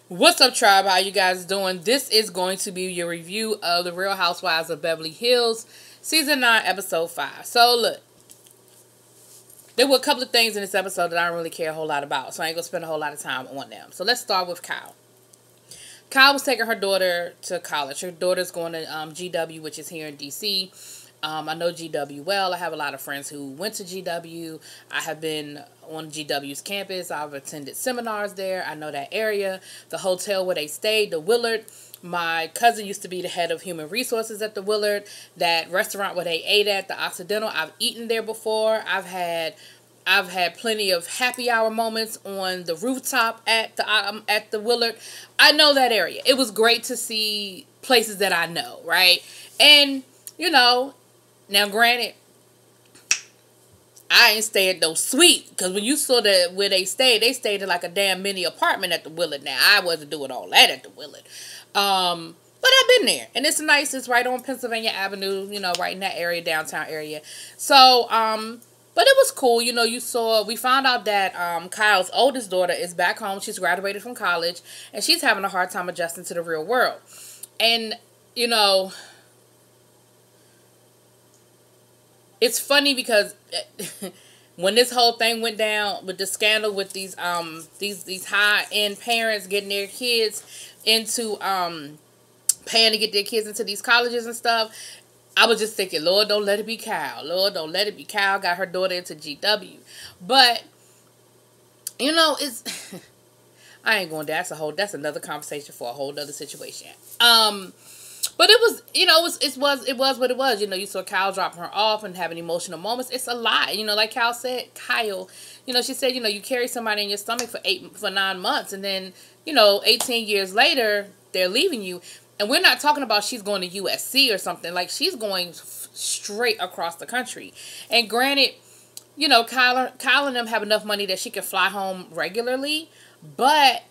What's up, tribe? How you guys doing? This is going to be your review of the Real Housewives of Beverly Hills, Season 9, Episode 5. So, look. There were a couple of things in this episode that I don't really care a whole lot about, so I ain't going to spend a whole lot of time on them. So, let's start with Kyle. Kyle was taking her daughter to college. Her daughter's going to GW, which is here in D.C., I know GW well. I have a lot of friends who went to GW. I have been on GW's campus. I've attended seminars there. I know that area. The hotel where they stayed, the Willard. My cousin used to be the head of human resources at the Willard. That restaurant where they ate at, the Occidental, I've eaten there before. I've had plenty of happy hour moments on the rooftop at the Willard. I know that area. It was great to see places that I know, right? And, you know, now, granted, I ain't stay at no suite, because when you saw where they stayed in like a damn mini apartment at the Willard. Now, I wasn't doing all that at the Willard. But I've been there, and it's nice. It's right on Pennsylvania Avenue, you know, right in that area, downtown area. So, but it was cool. You know, we found out that Kyle's oldest daughter is back home. She's graduated from college, and she's having a hard time adjusting to the real world. And, you know, it's funny because when this whole thing went down with the scandal with these high-end parents getting their kids into paying to get their kids into these colleges and stuff, I was just thinking, Lord, don't let it be Kyle. Lord, don't let it be Kyle. Got her daughter into GW. But, you know, it's I ain't going there. That's another conversation for a whole other situation. But it was, you know, it was what it was. You know, you saw Kyle dropping her off and having emotional moments. It's a lot. You know, like Kyle, you know, she said, you know, you carry somebody in your stomach for 9 months, and then, you know, 18 years later, they're leaving you. And we're not talking about she's going to USC or something. Like, she's going straight across the country. And granted, you know, Kyle and them have enough money that she can fly home regularly, but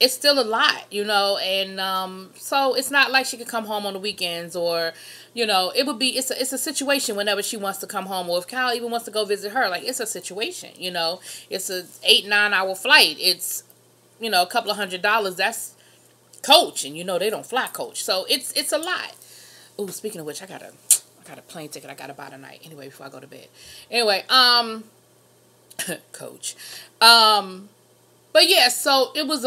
it's still a lot, you know, and so it's not like she could come home on the weekends, or, you know, it's a situation whenever she wants to come home, or if Kyle even wants to go visit her. Like, it's a situation, you know. It's a 8-9 hour flight. It's, you know, a couple of $100. That's coach, and you know they don't fly coach, so it's a lot. Oh, speaking of which, I got a plane ticket I gotta buy tonight. Anyway, before I go to bed. Anyway, coach, But yeah, so that was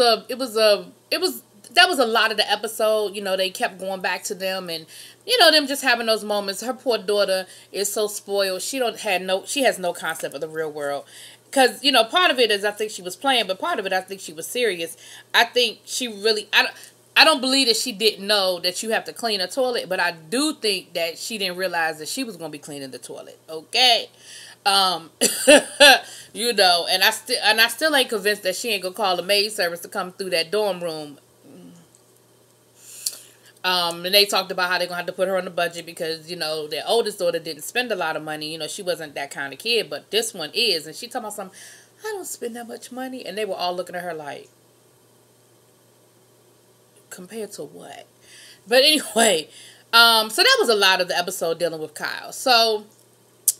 a lot of the episode. You know, they kept going back to them, and, you know, them just having those moments. Her poor daughter is so spoiled. She has no concept of the real world. Because, you know, part of it is I think she was playing, but part of it I think she was serious. I think she really, I don't believe that she didn't know that you have to clean a toilet, but I do think that she didn't realize that she was going to be cleaning the toilet. Okay. You know, and I still ain't convinced that she ain't gonna call the maid service to come through that dorm room. And they talked about how they're gonna have to put her on the budget because, you know, their oldest daughter didn't spend a lot of money. You know, she wasn't that kind of kid, but this one is. And she talking about something, I don't spend that much money. And they were all looking at her like, compared to what? But anyway, so that was a lot of the episode dealing with Kyle. So,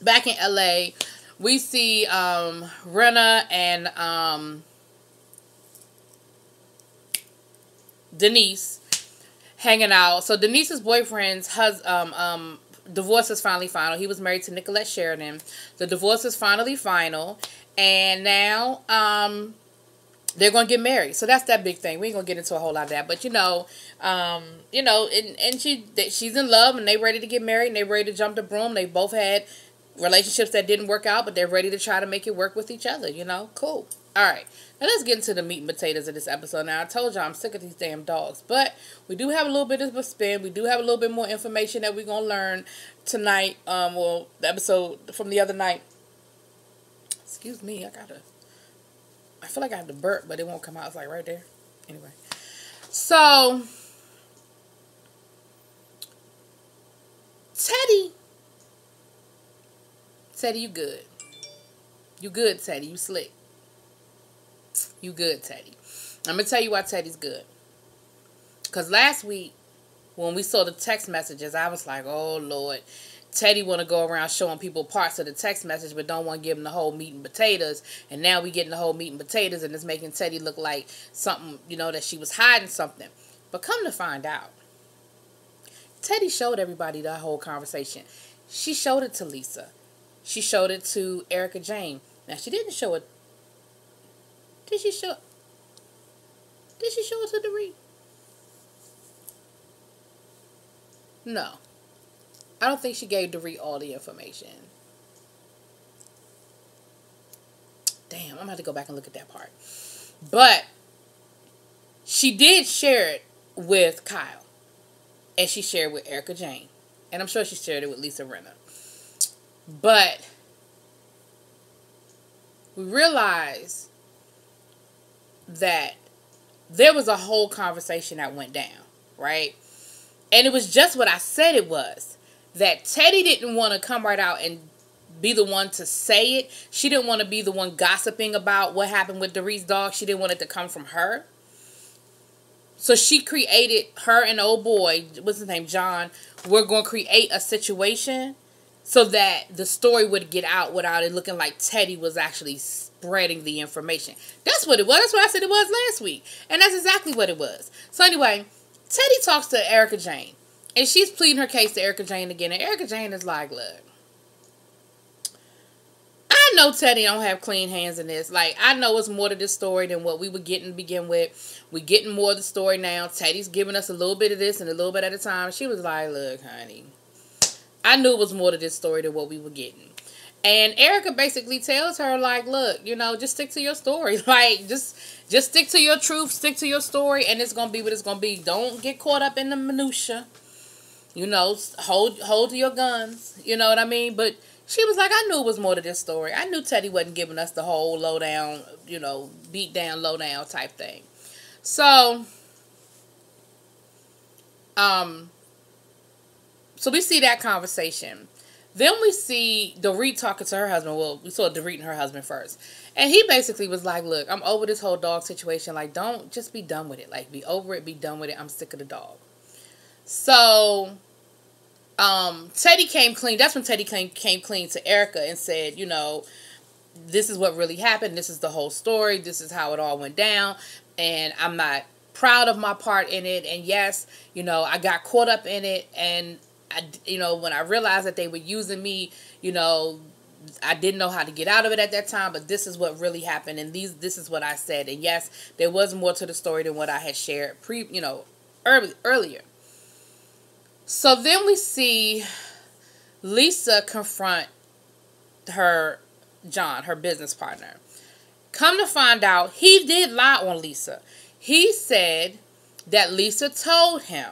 back in LA, we see Renna and Denise hanging out. So Denise's boyfriend's divorce is finally final. He was married to Nicolette Sheridan. The divorce is finally final, and now they're gonna get married. So that's that big thing. We ain't gonna get into a whole lot of that, but you know, and she's in love, and they ready to get married, and they ready to jump the broom. They both had relationships that didn't work out, but they're ready to try to make it work with each other, you know? Cool. Alright. Now let's get into the meat and potatoes of this episode. Now, I told y'all I'm sick of these damn dogs, but we do have a little bit of a spin. We do have a little bit more information that we're going to learn tonight, well, the episode from the other night. Excuse me, I feel like I have to burp, but it won't come out. It's like right there. Anyway. So, Teddy, you good. You good, Teddy. You slick. You good, Teddy. I'm going to tell you why Teddy's good. Because last week, when we saw the text messages, I was like, oh, Lord. Teddy want to go around showing people parts of the text message, but don't want to give them the whole meat and potatoes. And now we getting the whole meat and potatoes, and it's making Teddy look like something, that she was hiding something. But come to find out, Teddy showed everybody that whole conversation. She showed it to Lisa. She showed it to Erica Jane. Now, she didn't show it. Did she show it to Dorit? No. I don't think she gave Dorit all the information. Damn, I'm going to have to go back and look at that part. But she did share it with Kyle. And she shared it with Erica Jane. And I'm sure she shared it with Lisa Rinna. But we realized that there was a whole conversation that went down, right? And it was just what I said it was. That Teddy didn't want to come right out and be the one to say it. She didn't want to be the one gossiping about what happened with Dorit's dog. She didn't want it to come from her. So she created, her and the old boy, what's his name, John, we're going to create a situation so that the story would get out without it looking like Teddy was actually spreading the information. That's what it was. That's what I said it was last week. And that's exactly what it was. So anyway, Teddy talks to Erica Jane. And she's pleading her case to Erica Jane again. And Erica Jane is like, look, I know Teddy don't have clean hands in this. Like, I know it's more to this story than what we were getting to begin with. We're getting more of the story now. Teddy's giving us a little bit of this and a little bit at a time. She was like, look, honey, I knew it was more to this story than what we were getting. And Erica basically tells her, like, look, just stick to your story. Like, just stick to your truth, stick to your story, and it's going to be what it's going to be. Don't get caught up in the minutia. Hold to your guns. You know what I mean? But she was like, I knew it was more to this story. I knew Teddy wasn't giving us the whole lowdown, beat down, lowdown type thing. So we see that conversation. Then we see Dorit talking to her husband. Well, we saw Dorit and her husband first. And he basically was like, look, I'm over this whole dog situation. Like, don't, just be done with it. Like, be over it, be done with it. I'm sick of the dog. So Teddy came clean. That's when Teddy came clean to Erica and said, this is what really happened. This is the whole story. This is how it all went down. And I'm not proud of my part in it. And yes, I got caught up in it. And, when I realized that they were using me, I didn't know how to get out of it at that time. But this is what really happened. And this is what I said. And yes, there was more to the story than what I had shared earlier. So then we see Lisa confront John, her business partner. Come to find out, he did lie on Lisa. He said that Lisa told him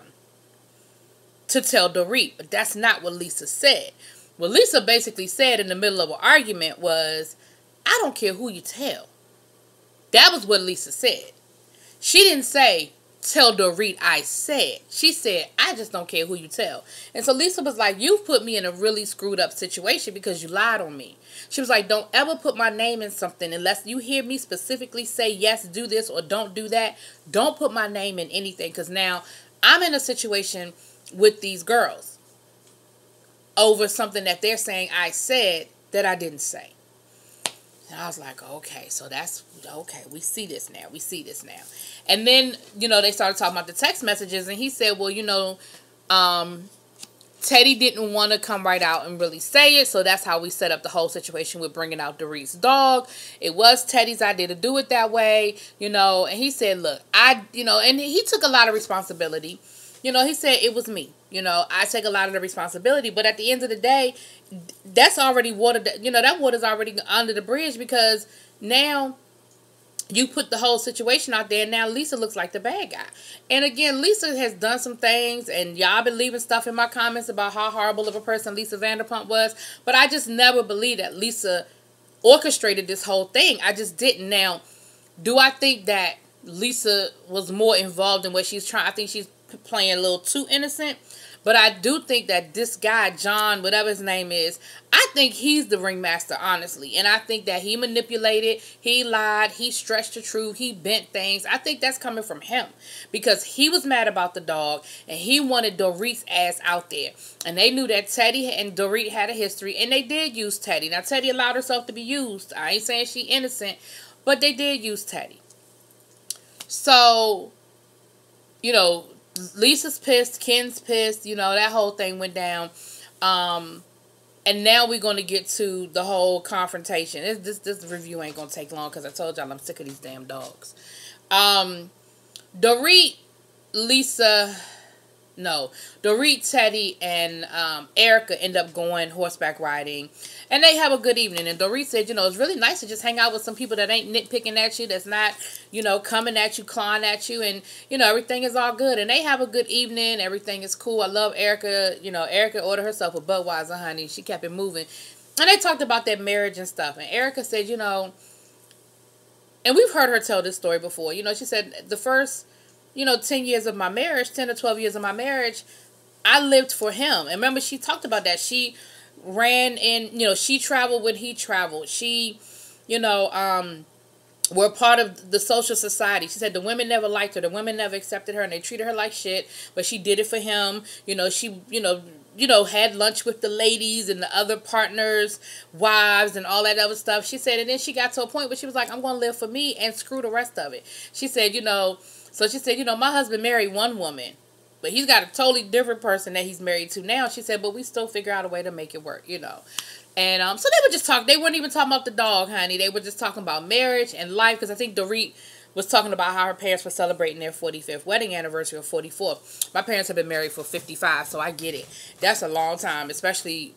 to tell Dorit, but that's not what Lisa said. What Lisa basically said in the middle of an argument was, I don't care who you tell. That was what Lisa said. She didn't say, tell Dorit I said. She said, I just don't care who you tell. And so Lisa was like, you've put me in a really screwed up situation because you lied on me. She was like, don't ever put my name in something unless you hear me specifically say, yes, do this or don't do that. Don't put my name in anything because now I'm in a situation with these girls over something that they're saying I said that I didn't say. And I was like, okay, so that's, okay, we see this now. We see this now. And then, they started talking about the text messages. And he said, well, Teddy didn't want to come right out and really say it. So that's how we set up the whole situation with bringing out Dorit's dog. It was Teddy's idea to do it that way, And he said, look, and he took a lot of responsibility. He said it was me. I take a lot of the responsibility. But at the end of the day, that's already water. That water's already under the bridge because now you put the whole situation out there. And now Lisa looks like the bad guy. And again, Lisa has done some things. And y'all been leaving stuff in my comments about how horrible of a person Lisa Vanderpump was. But I just never believed that Lisa orchestrated this whole thing. I just didn't. Now, do I think that Lisa was more involved in what she's trying? I think she's playing a little too innocent. But I do think that this guy, John, whatever his name is, I think he's the ringmaster, honestly. And I think that he manipulated, he lied, he stretched the truth, he bent things. I think that's coming from him. Because he was mad about the dog, and he wanted Dorit's ass out there. And they knew that Teddy and Dorit had a history, and they did use Teddy. Now, Teddy allowed herself to be used. I ain't saying she innocent, but they did use Teddy. So, you know, Lisa's pissed, Ken's pissed, you know, that whole thing went down. And now we're going to get to the whole confrontation. This review ain't going to take long because I told y'all I'm sick of these damn dogs. Dorit, Teddy, and Erica end up going horseback riding. And they have a good evening. And Dorit said, you know, it's really nice to just hang out with some people that ain't nitpicking at you, that's not, you know, coming at you, clawing at you. And, you know, everything is all good. And they have a good evening. Everything is cool. I love Erica. You know, Erica ordered herself a Budweiser, honey. She kept it moving. And they talked about their marriage and stuff. And Erica said, you know, and we've heard her tell this story before. You know, she said the first, 10 years of my marriage, 10 or 12 years of my marriage, I lived for him. And remember, she talked about that. She ran in, she traveled when he traveled. She, were part of the social society. She said the women never liked her. The women never accepted her, and they treated her like shit. But she did it for him. She, had lunch with the ladies and the other partners' wives and all that other stuff. She said, and then she got to a point where she was like, I'm going to live for me and screw the rest of it. She said, so she said, my husband married one woman, but he's got a totally different person that he's married to now. She said, but we still figure out a way to make it work, And so they were just talking. They weren't even talking about the dog, honey. They were just talking about marriage and life. Because I think Dorit was talking about how her parents were celebrating their 45th wedding anniversary or 44th. My parents have been married for 55, so I get it. That's a long time, especially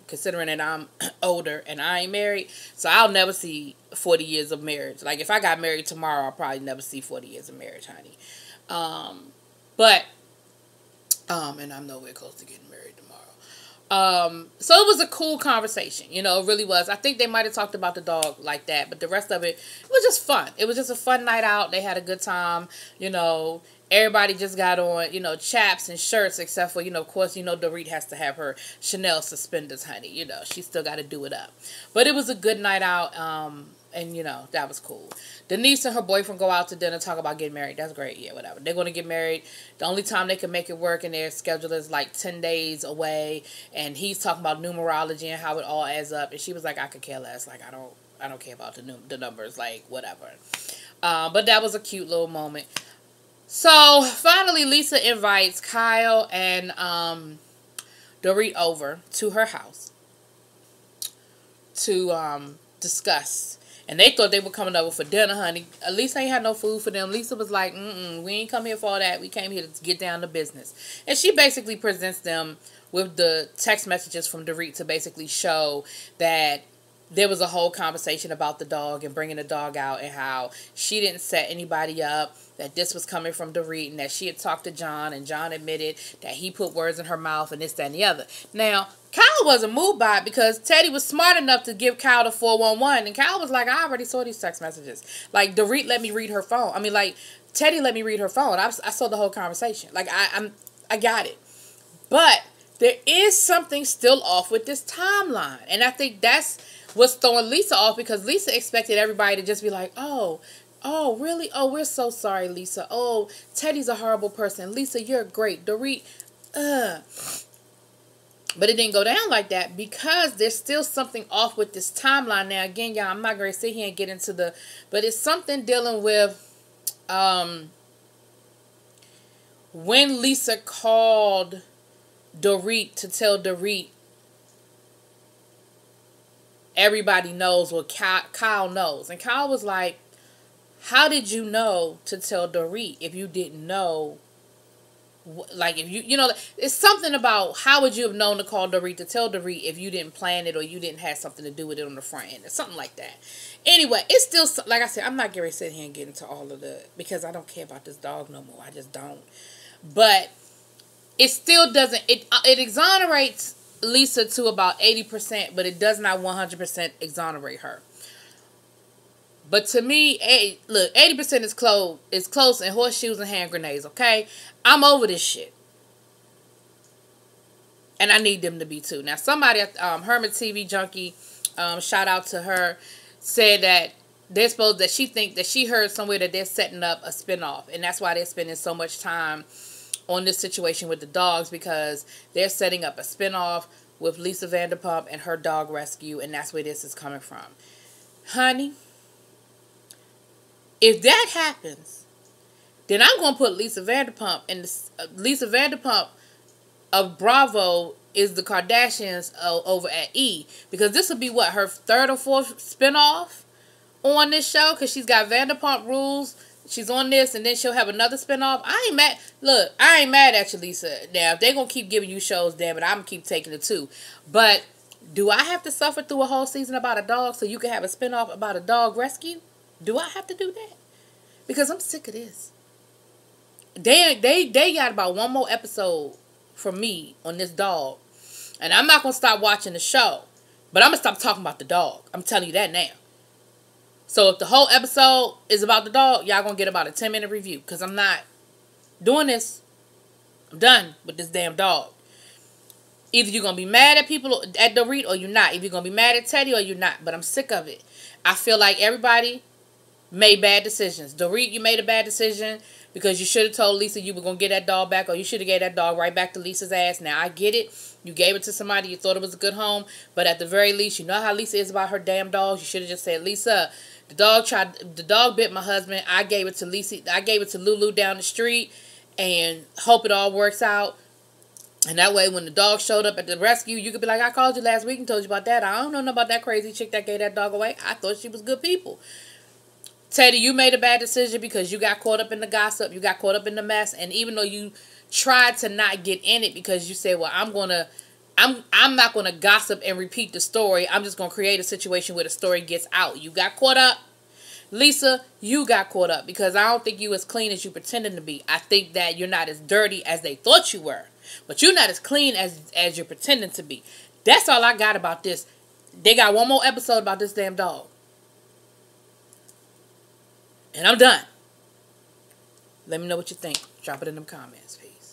considering that I'm older and I ain't married. So I'll never see 40 years of marriage. Like, if I got married tomorrow, I'll probably never see 40 years of marriage, honey. And I'm nowhere close to getting married tomorrow. So it was a cool conversation, it really was. I think they might have talked about the dog like that, but the rest of it was just fun. It was just a fun night out. They had a good time, everybody just got on, chaps and shirts, except for, of course, Dorit has to have her Chanel suspenders, honey, she still got to do it up. But it was a good night out, and, that was cool. Denise and her boyfriend go out to dinner, talk about getting married. That's great. Yeah, whatever. They're going to get married. The only time they can make it work in their schedule is like 10 days away. And he's talking about numerology and how it all adds up. And she was like, I could care less. Like, I don't care about the numbers. Like, whatever. But that was a cute little moment. So, finally, Lisa invites Kyle and Dorit over to her house to discuss. And they thought they were coming over for dinner, honey. Lisa ain't had no food for them. Lisa was like, we ain't come here for all that. We came here to get down to business. And she basically presents them with the text messages from Dorit to basically show that there was a whole conversation about the dog and bringing the dog out and how she didn't set anybody up, that this was coming from Dorit, and that she had talked to John, and John admitted that he put words in her mouth and this, that, and the other. Now, Kyle wasn't moved by it because Teddy was smart enough to give Kyle the 411, and Kyle was like, I already saw these text messages. Like, Dorit let me read her phone. I mean, like, Teddy let me read her phone. I saw the whole conversation. Like, I got it. But there is something still off with this timeline, and I think that's what's throwing Lisa off, because Lisa expected everybody to just be like, oh, really? Oh, we're so sorry, Lisa. Oh, Teddy's a horrible person. Lisa, you're great. Dorit, But it didn't go down like that because there's still something off with this timeline. Now, again, y'all, I'm not going to sit here and get into but it's something dealing with when Lisa called Dorit to tell Dorit everybody knows what Kyle knows. And Kyle was like, how did you know to tell Dorit if you didn't know? Like, if it's something about how would you have known to call Dorit to tell Dorit if you didn't plan it or you didn't have something to do with it on the front end or something like that. Anyway, it's still, like I said, I'm not going to sit here and get into all of because I don't care about this dog no more. I just don't. But it still doesn't, it exonerates Lisa to about 80%, but it does not 100% exonerate her. But to me, look, 80% is close and horseshoes and hand grenades, okay? I'm over this shit. And I need them to be too. Now, somebody, Hermit TV Junkie, shout out to her, said that they're supposed, that she think that she heard somewhere that they're setting up a spinoff, and that's why they're spending so much time on this situation with the dogs, because they're setting up a spinoff with Lisa Vanderpump and her dog rescue, and that's where this is coming from. Honey, if that happens, then I'm gonna put Lisa Vanderpump, and Lisa Vanderpump of Bravo is the Kardashians over at E, because this will be what, her third or fourth spinoff on this show, because she's got Vanderpump Rules, she's on this, and then she'll have another spinoff. I ain't mad. Look, I ain't mad at you, Lisa. Now, if they're gonna keep giving you shows, damn it, I'm gonna keep taking it too. But do I have to suffer through a whole season about a dog so you can have a spinoff about a dog rescue? Do I have to do that? Because I'm sick of this. They got about one more episode from me on this dog, and I'm not gonna stop watching the show, but I'm gonna stop talking about the dog. I'm telling you that now. So if the whole episode is about the dog, y'all gonna get about a 10-minute review, because I'm not doing this. I'm done with this damn dog. Either you're gonna be mad at people at Dorit or you're not. Either you're gonna be mad at Teddy or you're not. But I'm sick of it. I feel like everybody made bad decisions. Dorit, you made a bad decision because you should have told Lisa you were going to get that dog back, or you should have gave that dog right back to Lisa's ass. Now, I get it. You gave it to somebody. You thought it was a good home. But at the very least, you know how Lisa is about her damn dogs. You should have just said, Lisa, the dog bit my husband. I gave it to Lisa. I gave it to Lulu down the street, and hope it all works out. And that way, when the dog showed up at the rescue, you could be like, I called you last week and told you about that. I don't know about that crazy chick that gave that dog away. I thought she was good people. Teddy, you made a bad decision because you got caught up in the gossip. You got caught up in the mess. And even though you tried to not get in it because you said, well, I'm not going to gossip and repeat the story. I'm just going to create a situation where the story gets out. You got caught up. Lisa, you got caught up because I don't think you as clean as you pretending to be. I think that you're not as dirty as they thought you were. But you're not as clean as you're pretending to be. That's all I got about this. They got one more episode about this damn dog. And I'm done. Let me know what you think. Drop it in them comments. Peace.